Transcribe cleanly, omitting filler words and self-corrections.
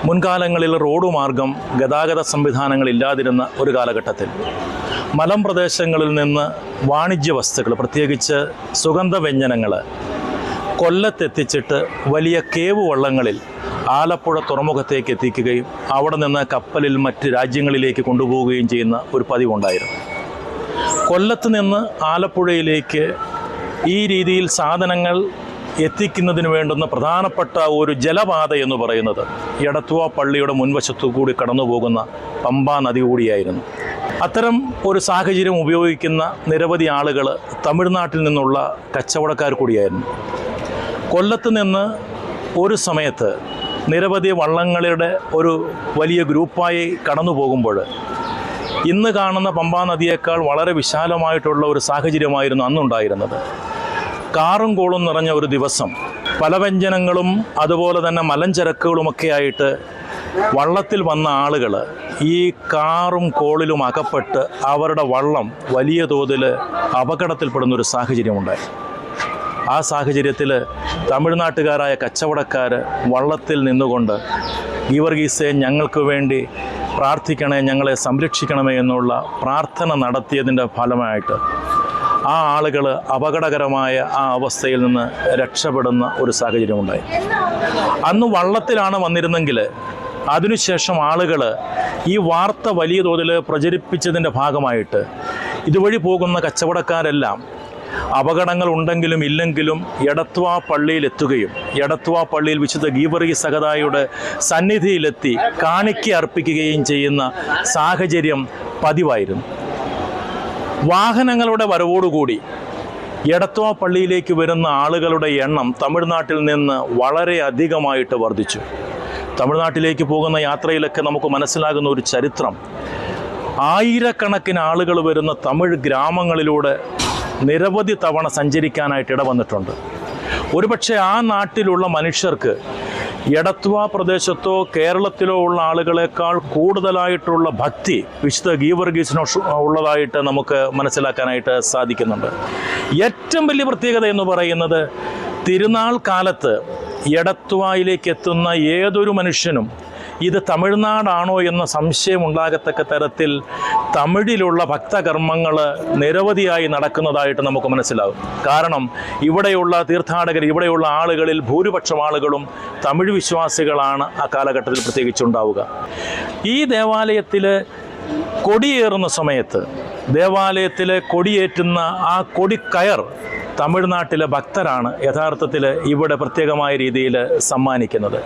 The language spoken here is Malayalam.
മുൻകാലങ്ങളിൽ റോഡ് മാർഗം ഗതാഗത സംവിധാനങ്ങളില്ലാതിരുന്ന ഒരു കാലഘട്ടത്തിൽ മലമ്പ്രദേശങ്ങളിൽ നിന്ന് വാണിജ്യ വസ്തുക്കൾ, പ്രത്യേകിച്ച് സുഗന്ധവ്യഞ്ജനങ്ങൾ കൊല്ലത്തെത്തിച്ചിട്ട് വലിയ കേവ് വള്ളങ്ങളിൽ ആലപ്പുഴ തുറമുഖത്തേക്ക് എത്തിക്കുകയും അവിടെ നിന്ന് കപ്പലിൽ മറ്റ് രാജ്യങ്ങളിലേക്ക് കൊണ്ടുപോവുകയും ചെയ്യുന്ന ഒരു പതിവുണ്ടായിരുന്നു. കൊല്ലത്ത് നിന്ന് ആലപ്പുഴയിലേക്ക് ഈ രീതിയിൽ സാധനങ്ങൾ എത്തിക്കുന്നതിന് വേണ്ടുന്ന പ്രധാനപ്പെട്ട ഒരു ജലപാത എന്ന് പറയുന്നത് എടത്വ പള്ളിയുടെ മുൻവശത്തു കൂടി കടന്നു പോകുന്ന പമ്പാ നദി കൂടിയായിരുന്നു. അത്തരം ഒരു സാഹചര്യം ഉപയോഗിക്കുന്ന നിരവധി ആളുകൾ തമിഴ്നാട്ടിൽ നിന്നുള്ള കച്ചവടക്കാർ കൂടിയായിരുന്നു. കൊല്ലത്ത് നിന്ന് ഒരു സമയത്ത് നിരവധി വള്ളങ്ങളുടെ ഒരു വലിയ ഗ്രൂപ്പായി കടന്നു പോകുമ്പോൾ ഇന്ന് കാണുന്ന പമ്പാ നദിയേക്കാൾ വളരെ വിശാലമായിട്ടുള്ള ഒരു സാഹചര്യമായിരുന്നു അന്നുണ്ടായിരുന്നത്. കാറും കോളും നിറഞ്ഞ ഒരു ദിവസം പലവ്യഞ്ജനങ്ങളും അതുപോലെ തന്നെ മലഞ്ചരക്കുകളുമൊക്കെ ആയിട്ട് വള്ളത്തിൽ വന്ന ആളുകൾ ഈ കാറും കോളിലും അകപ്പെട്ട് അവരുടെ വള്ളം വലിയ തോതിൽ അപകടത്തിൽപ്പെടുന്നൊരു സാഹചര്യമുണ്ടായി. ആ സാഹചര്യത്തിൽ തമിഴ്നാട്ടുകാരായ കച്ചവടക്കാർ വള്ളത്തിൽ നിന്നുകൊണ്ട് ഗീവർഗീസെ ഞങ്ങൾക്ക് വേണ്ടി പ്രാർത്ഥിക്കണേ, ഞങ്ങളെ സംരക്ഷിക്കണമേ എന്നുള്ള പ്രാർത്ഥന നടത്തിയതിൻ്റെ ഫലമായിട്ട് ആ ആളുകൾ അപകടകരമായ ആ അവസ്ഥയിൽ നിന്ന് രക്ഷപ്പെടുന്ന ഒരു സാഹചര്യമുണ്ടായി. അന്ന് വള്ളത്തിലാണ് വന്നിരുന്നെങ്കിൽ അതിനുശേഷം ആളുകൾ ഈ വാർത്ത വലിയ തോതിൽ പ്രചരിപ്പിച്ചതിൻ്റെ ഭാഗമായിട്ട് ഇതുവഴി പോകുന്ന കച്ചവടക്കാരെല്ലാം അപകടങ്ങൾ ഉണ്ടെങ്കിലും ഇല്ലെങ്കിലും എടത്വ പള്ളിയിലെത്തുകയും എടത്വ പള്ളിയിൽ വിശുദ്ധ ഗീവർഗീസ് സഹദായുടെ സന്നിധിയിലെത്തി കാണിക്ക അർപ്പിക്കുകയും ചെയ്യുന്ന സാഹചര്യം പതിവായിരുന്നു. വാഹനങ്ങളുടെ വരവോടുകൂടി എടത്വ പള്ളിയിലേക്ക് വരുന്ന ആളുകളുടെ എണ്ണം തമിഴ്നാട്ടിൽ നിന്ന് വളരെ അധികമായിട്ട് വർദ്ധിച്ചു. തമിഴ്നാട്ടിലേക്ക് പോകുന്ന യാത്രയിലൊക്കെ നമുക്ക് മനസ്സിലാകുന്ന ഒരു ചരിത്രം, ആയിരക്കണക്കിന് ആളുകൾ വരുന്ന തമിഴ് ഗ്രാമങ്ങളിലൂടെ നിരവധി തവണ സഞ്ചരിക്കാനായിട്ട് ഇടവന്നിട്ടുണ്ട്. ഒരുപക്ഷെ ആ നാട്ടിലുള്ള മനുഷ്യർക്ക് എടത്വ പ്രദേശത്തോ കേരളത്തിലോ ഉള്ള ആളുകളെക്കാൾ കൂടുതലായിട്ടുള്ള ഭക്തി വിശുദ്ധ ഗീവർഗീസിനോ ഉള്ളതായിട്ട് നമുക്ക് മനസ്സിലാക്കാനായിട്ട് സാധിക്കുന്നുണ്ട്. ഏറ്റവും വലിയ പ്രത്യേകത എന്ന് പറയുന്നത് തിരുനാൾ കാലത്ത് എടത്വയിലേക്ക് എത്തുന്ന ഏതൊരു മനുഷ്യനും ഇത് തമിഴ്നാടാണോ എന്ന സംശയമുണ്ടാകത്തക്ക തരത്തിൽ തമിഴിലുള്ള ഭക്തകർമ്മങ്ങൾ നിരവധിയായി നടക്കുന്നതായിട്ട് നമുക്ക് മനസ്സിലാകും. കാരണം ഇവിടെയുള്ള തീർത്ഥാടകർ, ഇവിടെയുള്ള ആളുകളിൽ ഭൂരിപക്ഷം ആളുകളും തമിഴ് വിശ്വാസികളാണ് ആ കാലഘട്ടത്തിൽ പ്രത്യേകിച്ചുണ്ടാവുക. ഈ ദേവാലയത്തിൽ കൊടിയേറുന്ന സമയത്ത് ദേവാലയത്തിൽ കൊടിയേറ്റുന്ന ആ കൊടിക്കയർ തമിഴ്നാട്ടിലെ ഭക്തരാണ് യഥാർത്ഥത്തിൽ ഇവിടെ പ്രത്യേകമായ രീതിയിൽ സമ്മാനിക്കുന്നത്.